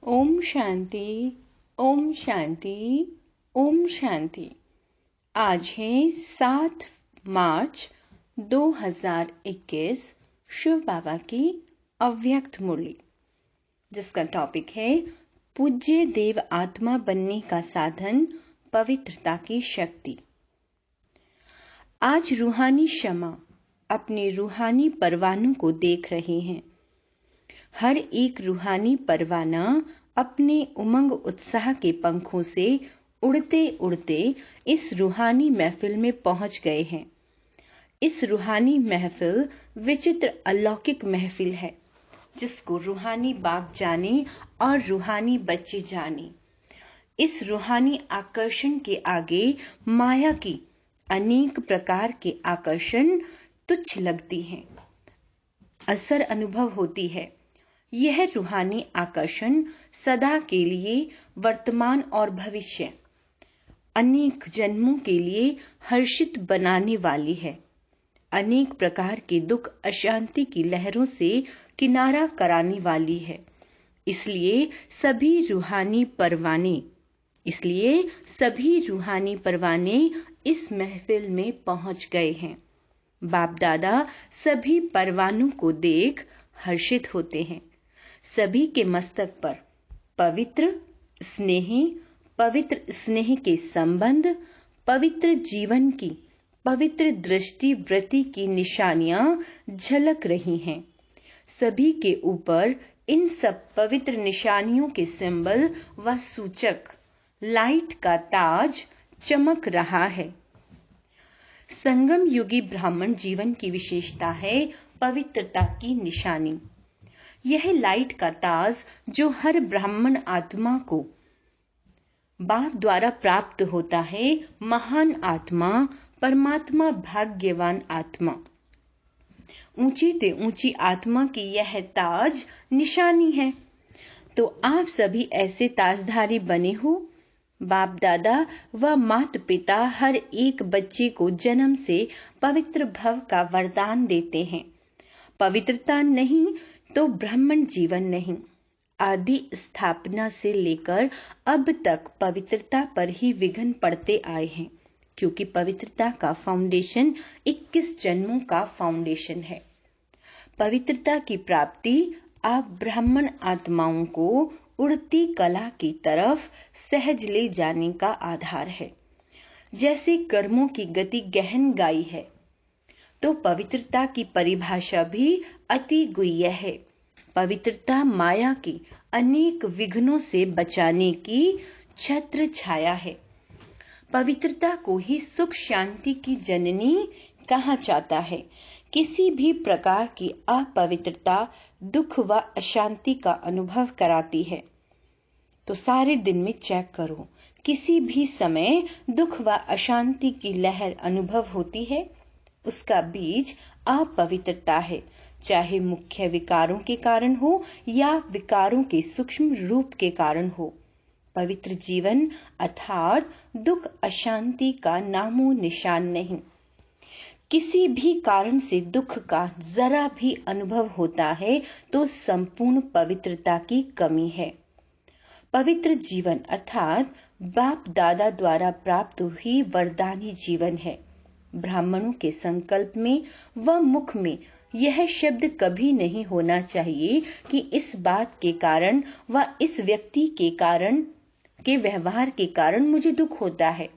ओम शांति, ओम शांति, ओम शांति। आज है 7 मार्च 2021, शिव बाबा की अव्यक्त मुरली, जिसका टॉपिक है पूज्य देव आत्मा बनने का साधन, पवित्रता की शक्ति। आज रूहानी शमा अपने रूहानी परवानों को देख रहे हैं। हर एक रूहानी परवाना अपने उमंग उत्साह के पंखों से उड़ते उड़ते इस रूहानी महफिल में पहुंच गए हैं। इस रूहानी महफिल विचित्र अलौकिक महफिल है, जिसको रूहानी बाप जाने और रूहानी बच्चे जाने। इस रूहानी आकर्षण के आगे माया की अनेक प्रकार के आकर्षण तुच्छ लगती हैं, असर अनुभव होती है। यह रूहानी आकर्षण सदा के लिए वर्तमान और भविष्य अनेक जन्मों के लिए हर्षित बनाने वाली है। अनेक प्रकार के दुख अशांति की लहरों से किनारा कराने वाली है। इसलिए सभी रूहानी परवाने इस महफिल में पहुंच गए हैं। बाप दादा सभी परवानों को देख हर्षित होते हैं। सभी के मस्तक पर पवित्र स्नेह के संबंध, पवित्र जीवन की पवित्र दृष्टि वृत्ति की निशानियां झलक रही हैं। सभी के ऊपर इन सब पवित्र निशानियों के सिंबल व सूचक लाइट का ताज चमक रहा है। संगम युगी ब्राह्मण जीवन की विशेषता है पवित्रता की निशानी। यह लाइट का ताज जो हर ब्राह्मण आत्मा को बाप द्वारा प्राप्त होता है, महान आत्मा, परमात्मा, भाग्यवान आत्मा, ऊंची ते ऊंची आत्मा की यह ताज निशानी है। तो आप सभी ऐसे ताजधारी बने हो। बाप दादा व माता पिता हर एक बच्चे को जन्म से पवित्र भव का वरदान देते हैं। पवित्रता नहीं तो ब्राह्मण जीवन नहीं। आदि स्थापना से लेकर अब तक पवित्रता पर ही विघ्न पड़ते आए हैं, क्योंकि पवित्रता का फाउंडेशन 21 जन्मों का फाउंडेशन है। पवित्रता की प्राप्ति आप ब्राह्मण आत्माओं को उड़ती कला की तरफ सहज ले जाने का आधार है। जैसे कर्मों की गति गहन गाई है, तो पवित्रता की परिभाषा भी अति गुह्य है। पवित्रता माया की अनेक विघ्नों से बचाने की छत्र छाया है। पवित्रता को ही सुख शांति की जननी कहा जाता है। किसी भी प्रकार की अपवित्रता दुख व अशांति का अनुभव कराती है। तो सारे दिन में चेक करो, किसी भी समय दुख व अशांति की लहर अनुभव होती है, उसका बीज अपवित्रता है। चाहे मुख्य विकारों के कारण हो या विकारों के सूक्ष्म रूप के कारण हो। पवित्र जीवन अर्थात दुख अशांति का नामो निशान नहीं। किसी भी कारण से दुख का जरा भी अनुभव होता है तो संपूर्ण पवित्रता की कमी है। पवित्र जीवन अर्थात बाप दादा द्वारा प्राप्त हुई वरदानी जीवन है। ब्राह्मणों के संकल्प में व मुख में यह शब्द कभी नहीं होना चाहिए कि इस बात के कारण व इस व्यक्ति के व्यवहार के कारण मुझे दुख होता है।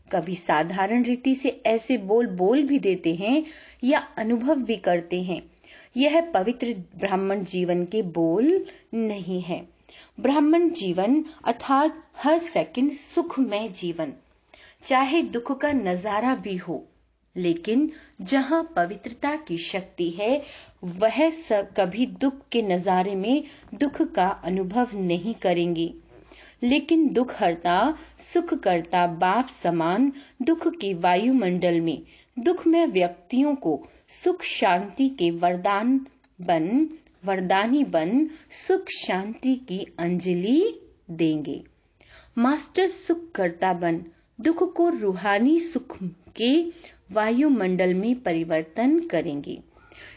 कभी साधारण रीति से ऐसे बोल भी देते हैं या अनुभव भी करते हैं। यह पवित्र ब्राह्मण जीवन के बोल नहीं है। ब्राह्मण जीवन अर्थात हर सेकंड सुखमय जीवन, चाहे दुख का नजारा भी हो, लेकिन जहां पवित्रता की शक्ति है वह कभी दुख के नजारे में दुख का अनुभव नहीं करेंगे। लेकिन दुख हरता सुख करता बाप समान दुख के वायुमंडल में दुखमय व्यक्तियों को सुख शांति के वरदानी बन सुख शांति की अंजलि देंगे। मास्टर सुख करता बन दुख को रूहानी सुख के वायुमंडल में परिवर्तन करेंगे।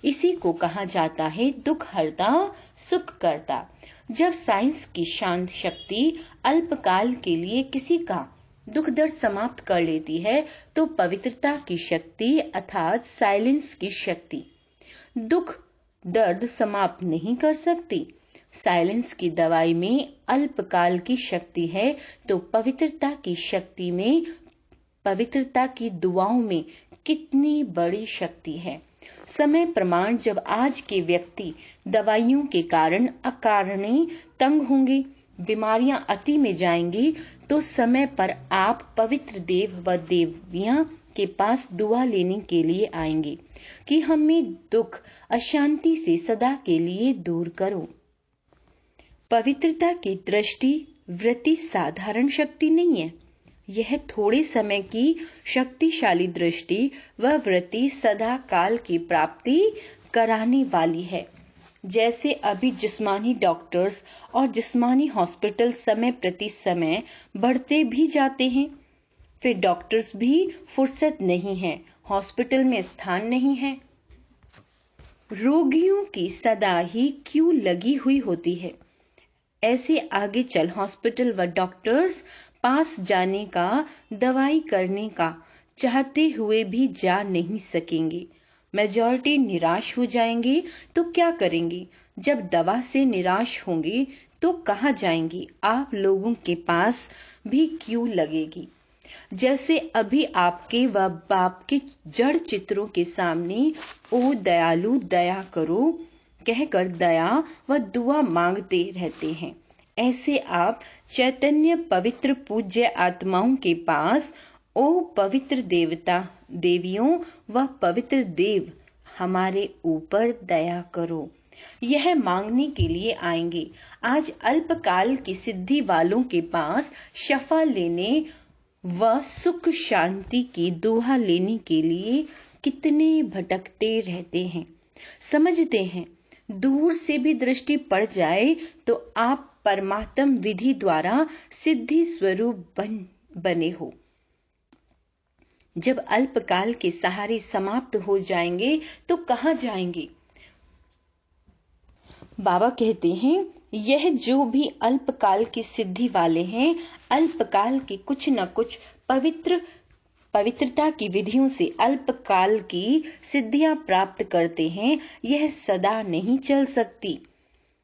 इसी को कहा जाता है दुख हरता सुख करता। जब साइंस की शांत शक्ति अल्पकाल के लिए किसी का दुख दर्द समाप्त कर लेती है, तो पवित्रता की शक्ति अर्थात साइलेंस की शक्ति दुख दर्द समाप्त नहीं कर सकती। साइलेंस की दवाई में अल्पकाल की शक्ति है, तो पवित्रता की शक्ति में, पवित्रता की दुआओं में कितनी बड़ी शक्ति है। समय प्रमाण, जब आज के व्यक्ति दवाइयों के कारण अकारणीय तंग होंगे, बीमारियां अति में जाएंगी, तो समय पर आप पवित्र देव व देवियां के पास दुआ लेने के लिए आएंगे कि हमें दुख अशांति से सदा के लिए दूर करो। पवित्रता की दृष्टि वृत्ति साधारण शक्ति नहीं है। यह थोड़े समय की शक्तिशाली दृष्टि व वृत्ति सदा काल की प्राप्ति कराने वाली है। जैसे अभी जिस्मानी डॉक्टर्स और जिस्मानी हॉस्पिटल समय प्रति समय बढ़ते भी जाते हैं, फिर डॉक्टर्स भी फुर्सत नहीं है, हॉस्पिटल में स्थान नहीं है। रोगियों की सदा ही क्यू लगी हुई होती है। ऐसे आगे चल हॉस्पिटल व डॉक्टर्स पास जाने का, दवाई करने का चाहते हुए भी जा नहीं सकेंगे। मेजॉरिटी निराश हो जाएंगे तो क्या करेंगे? जब दवा से निराश होंगे तो कहाँ जाएंगे? आप लोगों के पास भी क्यू लगेगी। जैसे अभी आपके व बाप के जड़ चित्रों के सामने ओ दयालु दया करो कहकर दया व दुआ मांगते रहते हैं, ऐसे आप चैतन्य पवित्र पूज्य आत्माओं के पास ओ पवित्र देवता देवियों व पवित्र देव हमारे ऊपर दया करो, यह मांगने के लिए आएंगे। आज अल्पकाल की सिद्धि वालों के पास शफा लेने व सुख शांति की दुआ लेने के लिए कितने भटकते रहते हैं। समझते हैं दूर से भी दृष्टि पड़ जाए तो आप परमात्म विधि द्वारा सिद्धि स्वरूप बने हो। जब अल्पकाल के सहारे समाप्त हो जाएंगे तो कहाँ जाएंगे? बाबा कहते हैं यह जो भी अल्पकाल की सिद्धि वाले हैं, अल्पकाल के कुछ न कुछ पवित्रता की विधियों से अल्पकाल की सिद्धियां प्राप्त करते हैं, यह सदा नहीं चल सकती।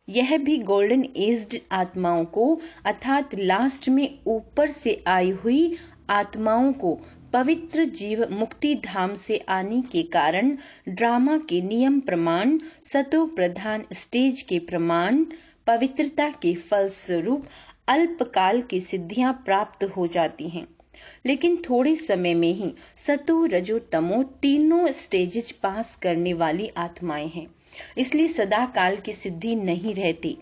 यह भी गोल्डन एज्ड आत्माओं को अर्थात लास्ट में ऊपर से आई हुई आत्माओं को पवित्र जीव मुक्ति धाम से आने के कारण ड्रामा के नियम प्रमाण, सतो प्रधान स्टेज के प्रमाण, पवित्रता के फलस्वरूप अल्पकाल की सिद्धियां प्राप्त हो जाती हैं। लेकिन थोड़े समय में ही सतो रजो तमो तीनों स्टेजेस पास करने वाली आत्माएं हैं, इसलिए सदा काल की सिद्धि नहीं रहती।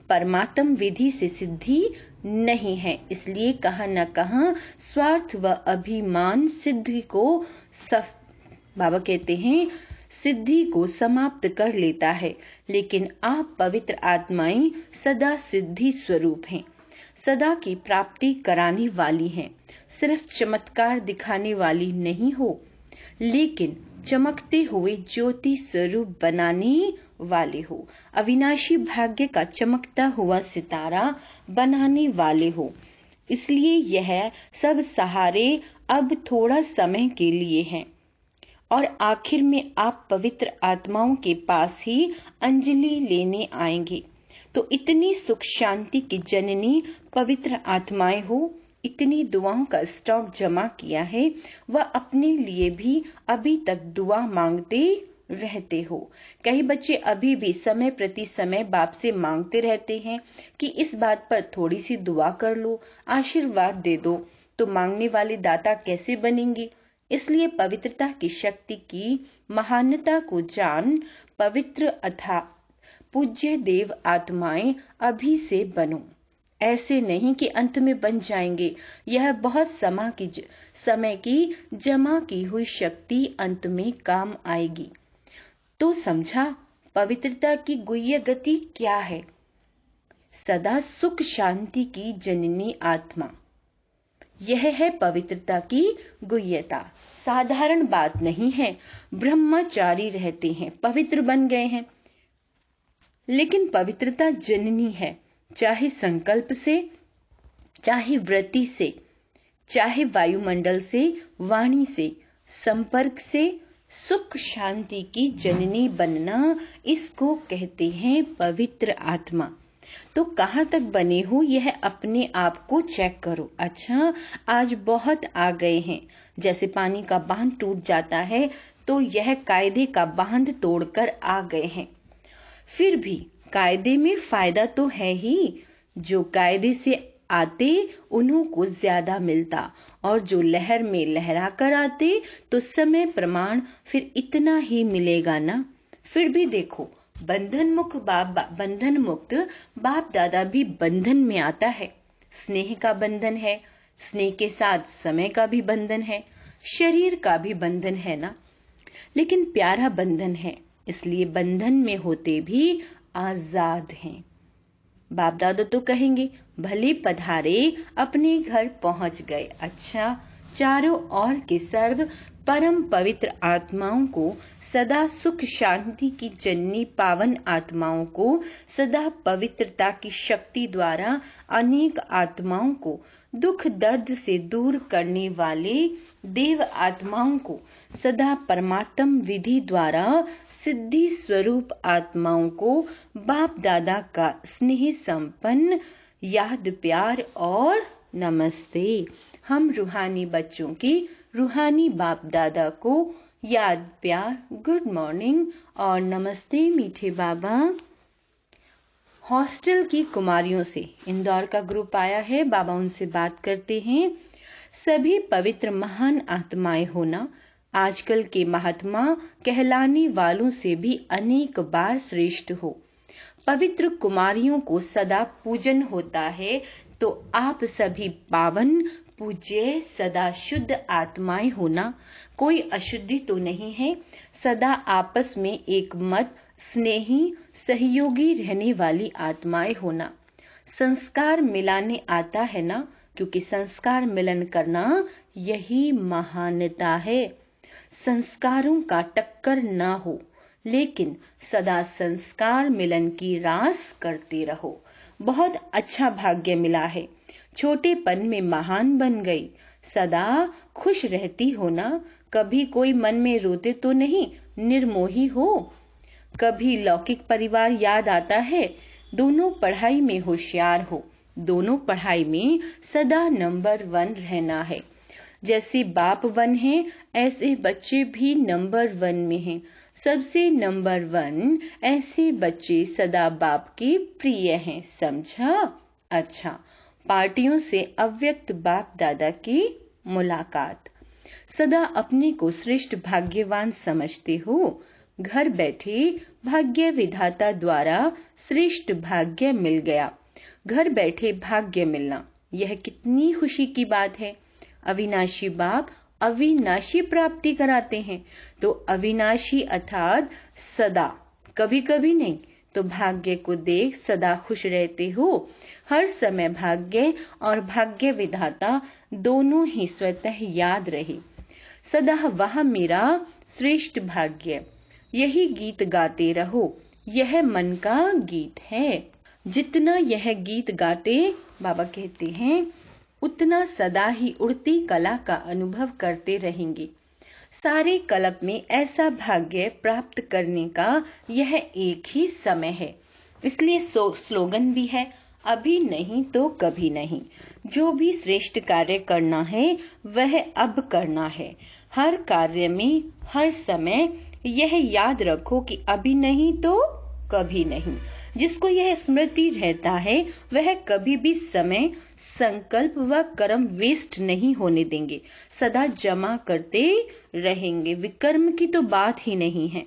परमात्म विधि से सिद्धि नहीं है, इसलिए कहां न कहां स्वार्थ व अभिमान सिद्धि को बाबा कहते हैं सिद्धि को समाप्त कर लेता है। लेकिन आप पवित्र आत्माएं सदा सिद्धि स्वरूप हैं, सदा की प्राप्ति कराने वाली हैं। सिर्फ चमत्कार दिखाने वाली नहीं हो, लेकिन चमकते हुए ज्योति स्वरूप बनाने वाले हो। अविनाशी भाग्य का चमकता हुआ सितारा बनाने वाले हो। इसलिए यह सब सहारे अब थोड़ा समय के लिए हैं और आखिर में आप पवित्र आत्माओं के पास ही अंजलि लेने आएंगे। तो इतनी सुख शांति की जननी पवित्र आत्माएं हो, इतनी दुआओं का स्टॉक जमा किया है, वह अपने लिए भी अभी तक दुआ मांगते रहते हो। कई बच्चे अभी भी समय प्रति समय बाप से मांगते रहते हैं कि इस बात पर थोड़ी सी दुआ कर लो, आशीर्वाद दे दो। तो मांगने वाले दाता कैसे बनेंगे? इसलिए पवित्रता की शक्ति की महानता को जान पवित्र अथा पूज्य देव आत्माएं अभी से बनो। ऐसे नहीं कि अंत में बन जाएंगे। यह बहुत समय की जमा की हुई शक्ति अंत में काम आएगी। तो समझा पवित्रता की गुह्य गति क्या है? सदा सुख शांति की जननी आत्मा, यह है पवित्रता की गुह्यता। साधारण बात नहीं है। ब्रह्मचारी रहते हैं, पवित्र बन गए हैं, लेकिन पवित्रता जननी है। चाहे संकल्प से, चाहे वृत्ति से, चाहे वायुमंडल से, वाणी से, संपर्क से, सुख शांति की जननी बनना, इसको कहते हैं पवित्र आत्मा। तो कहाँ तक बने हो यह अपने आप को चेक करो। अच्छा, आज बहुत आ गए हैं। जैसे पानी का बांध टूट जाता है तो यह कायदे का बांध तोड़कर आ गए हैं। फिर भी कायदे में फायदा तो है ही। जो कायदे से आते उन्हों को ज्यादा मिलता, और जो लहर में लहरा कर आते तो समय प्रमाण फिर इतना ही मिलेगा ना। फिर भी देखो, बंधन मुक्त बाप दादा भी बंधन में आता है। स्नेह का बंधन है, स्नेह के साथ समय का भी बंधन है, शरीर का भी बंधन है ना। लेकिन प्यारा बंधन है, इसलिए बंधन में होते भी आजाद हैं। बाप दादा तो कहेंगे भले पधारे, अपने घर पहुंच गए। अच्छा, चारों ओर के सर्व परम पवित्र आत्माओं को, सदा सुख शांति की जननी पावन आत्माओं को, सदा पवित्रता की शक्ति द्वारा अनेक आत्माओं को, दुख दर्द से दूर करने वाले देव आत्माओं को, सदा परमात्म विधि द्वारा सिद्धि स्वरूप आत्माओं को बाप दादा का स्नेह संपन्न याद प्यार और नमस्ते। हम रूहानी बच्चों की रूहानी बाप दादा को याद प्यार, गुड मॉर्निंग और नमस्ते मीठे बाबा। हॉस्टल की कुमारियों से इंदौर का ग्रुप आया है, बाबा उनसे बात करते हैं। सभी पवित्र महान आत्माएं होना आजकल के महात्मा कहलाने वालों से भी अनेक बार श्रेष्ठ हो। पवित्र कुमारियों को सदा पूजन होता है, तो आप सभी पावन पूज्य सदा शुद्ध आत्माएं होना। कोई अशुद्धि तो नहीं है। सदा आपस में एक मत, स्नेही सहयोगी रहने वाली आत्माएं होना। संस्कार मिलाने आता है ना, क्योंकि संस्कार मिलन करना यही महानता है। संस्कारों का टक्कर ना हो, लेकिन सदा संस्कार मिलन की रास करते रहो। बहुत अच्छा भाग्य मिला है। छोटेपन में महान बन गई, सदा खुश रहती हो ना। कभी कोई मन में रोते तो नहीं, निर्मोही हो। कभी लौकिक परिवार याद आता है। दोनों पढ़ाई में होशियार हो, दोनों पढ़ाई में सदा नंबर 1 रहना है। जैसे बाप 1 है, ऐसे बच्चे भी नंबर 1 में हैं। सबसे नंबर 1 ऐसे बच्चे सदा बाप के प्रिय हैं, समझा? अच्छा, पार्टियों से अव्यक्त बाप दादा की मुलाकात। सदा अपने को श्रेष्ठ भाग्यवान समझते हो। घर बैठे भाग्य विधाता द्वारा श्रेष्ठ भाग्य मिल गया। घर बैठे भाग्य मिलना, यह कितनी खुशी की बात है। अविनाशी बाप अविनाशी प्राप्ति कराते हैं, तो अविनाशी अर्थात सदा, कभी कभी नहीं। तो भाग्य को देख सदा खुश रहते हो। हर समय भाग्य और भाग्य विधाता दोनों ही स्वतः याद रहे। सदा वह मेरा श्रेष्ठ भाग्य, यही गीत गाते रहो। यह मन का गीत है। जितना यह गीत गाते, बाबा कहते हैं, उतना सदा ही उड़ती कला का अनुभव करते रहेंगे। सारे कल्प में ऐसा भाग्य प्राप्त करने का यह एक ही समय है। इसलिए स्लोगन भी है, अभी नहीं तो कभी नहीं। जो भी श्रेष्ठ कार्य करना है वह अब करना है। हर कार्य में हर समय यह याद रखो कि अभी नहीं तो कभी नहीं। जिसको यह स्मृति रहता है वह कभी भी समय, संकल्प व कर्म वेस्ट नहीं होने देंगे। सदा जमा करते रहेंगे। विकर्म की तो बात ही नहीं है,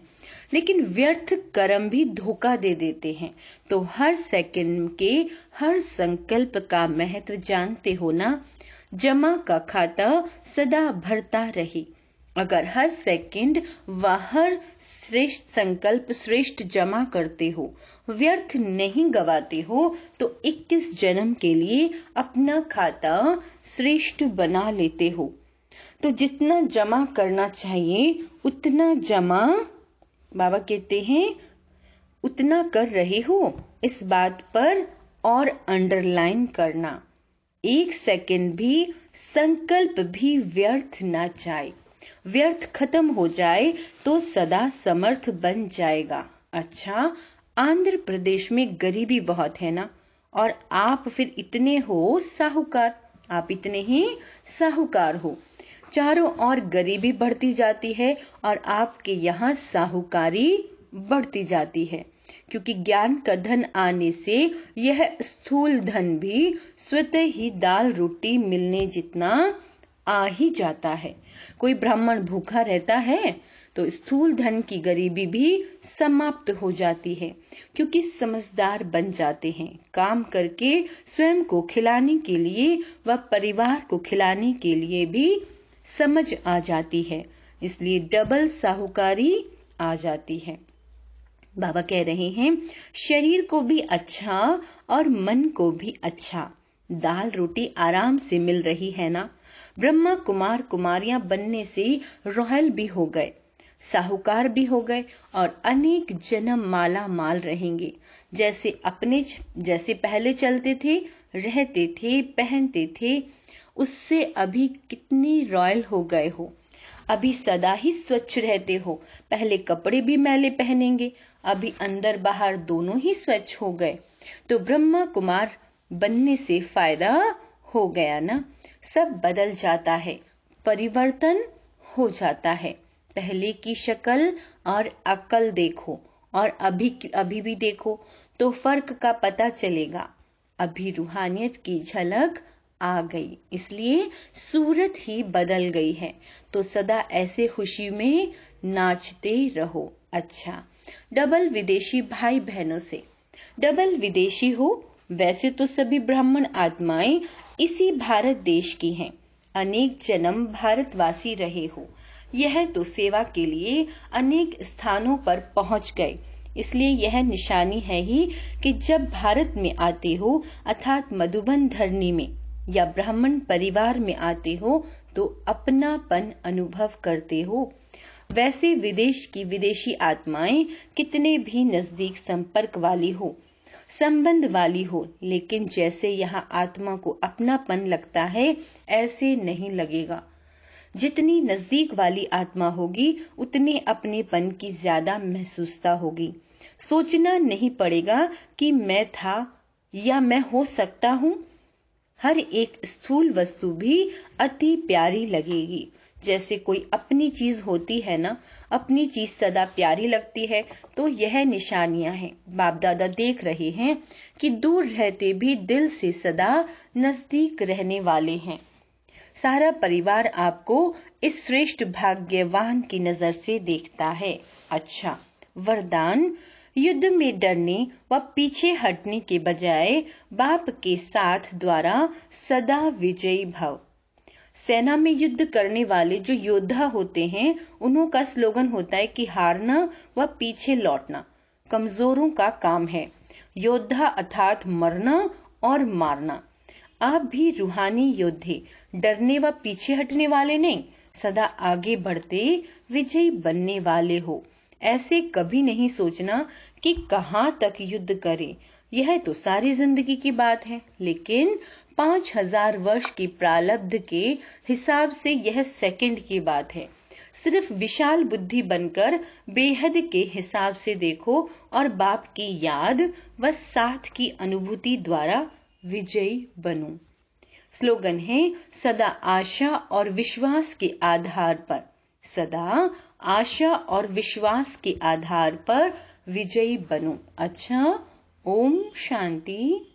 लेकिन व्यर्थ कर्म भी धोखा दे देते हैं। तो हर सेकंड के हर संकल्प का महत्व जानते हो ना। जमा का खाता सदा भरता रहे। अगर हर सेकंड व हर श्रेष्ठ संकल्प श्रेष्ठ जमा करते हो, व्यर्थ नहीं गवाते हो, तो 21 जन्म के लिए अपना खाता श्रेष्ठ बना लेते हो। तो जितना जमा करना चाहिए उतना जमा, बाबा कहते हैं, उतना कर रहे हो। इस बात पर और अंडरलाइन करना। 1 सेकंड भी संकल्प भी व्यर्थ ना जाए। व्यर्थ खत्म हो जाए तो सदा समर्थ बन जाएगा। अच्छा, आंध्र प्रदेश में गरीबी बहुत है ना, और आप फिर इतने हो साहूकार, आप इतने ही साहूकार हो। चारों ओर गरीबी बढ़ती जाती है और आपके यहाँ साहूकारी बढ़ती जाती है, क्योंकि ज्ञान का धन आने से यह स्थूल धन भी स्वतः ही दाल रोटी मिलने जितना आ ही जाता है। कोई ब्राह्मण भूखा रहता है तो स्थूल धन की गरीबी भी समाप्त हो जाती है, क्योंकि समझदार बन जाते हैं। काम करके स्वयं को खिलाने के लिए व परिवार को खिलाने के लिए भी समझ आ जाती है, इसलिए डबल साहूकारी आ जाती है। बाबा कह रहे हैं, शरीर को भी अच्छा और मन को भी अच्छा। दाल रोटी आराम से मिल रही है ना। ब्रह्मा कुमार कुमारियां बनने से रॉयल भी हो गए, साहूकार भी हो गए और अनेक जन्म माला माल रहेंगे। जैसे पहले चलते थे, रहते थे, पहनते थे, उससे अभी कितनी रॉयल हो गए हो। अभी सदा ही स्वच्छ रहते हो। पहले कपड़े भी मैले पहनेंगे, अभी अंदर बाहर दोनों ही स्वच्छ हो गए। तो ब्रह्मा कुमार बनने से फायदा हो गया ना। सब बदल जाता है, परिवर्तन हो जाता है। पहले की शक्ल और अकल देखो और अभी भी देखो तो फर्क का पता चलेगा। अभी रूहानियत की झलक आ गई, इसलिए सूरत ही बदल गई है। तो सदा ऐसे खुशी में नाचते रहो। अच्छा, डबल विदेशी भाई बहनों से, डबल विदेशी हो, वैसे तो सभी ब्राह्मण आत्माएं इसी भारत देश की हैं। अनेक जन्म भारतवासी रहे हो, यह तो सेवा के लिए अनेक स्थानों पर पहुंच गए। इसलिए यह निशानी है ही कि जब भारत में आते हो, अर्थात मधुबन धरनी में या ब्राह्मण परिवार में आते हो, तो अपनापन अनुभव करते हो। वैसे विदेश की विदेशी आत्माएं कितने भी नजदीक संपर्क वाली हो, संबंध वाली हो, लेकिन जैसे यहाँ आत्मा को अपनापन लगता है, ऐसे नहीं लगेगा। जितनी नजदीक वाली आत्मा होगी, उतने अपनेपन की ज्यादा महसूसता होगी। सोचना नहीं पड़ेगा कि मैं था या मैं हो सकता हूँ। हर एक स्थूल वस्तु भी अति प्यारी लगेगी। जैसे कोई अपनी चीज होती है ना, अपनी चीज सदा प्यारी लगती है। तो यह निशानियां हैं। बाप दादा देख रहे हैं कि दूर रहते भी दिल से सदा नजदीक रहने वाले हैं। सारा परिवार आपको इस श्रेष्ठ भाग्यवान की नजर से देखता है। अच्छा, वरदान, युद्ध में डरने व पीछे हटने के बजाय बाप के साथ द्वारा सदा विजयी भव। सेना में युद्ध करने वाले जो योद्धा होते हैं, उन्हों का स्लोगन होता है कि हारना व पीछे लौटना कमजोरों का काम है। योद्धा अर्थात मरना और मारना। आप भी रूहानी योद्धे, डरने व पीछे हटने वाले नहीं, सदा आगे बढ़ते विजयी बनने वाले हो। ऐसे कभी नहीं सोचना कि कहां तक युद्ध करें। यह तो सारी जिंदगी की बात है, लेकिन 5000 वर्ष की प्रारब्ध के हिसाब से यह सेकंड की बात है। सिर्फ विशाल बुद्धि बनकर बेहद के हिसाब से देखो और बाप की याद व साथ की अनुभूति द्वारा विजयी बनो। स्लोगन है, सदा आशा और विश्वास के आधार पर, सदा आशा और विश्वास के आधार पर विजयी बनो। अच्छा, ओम शांति।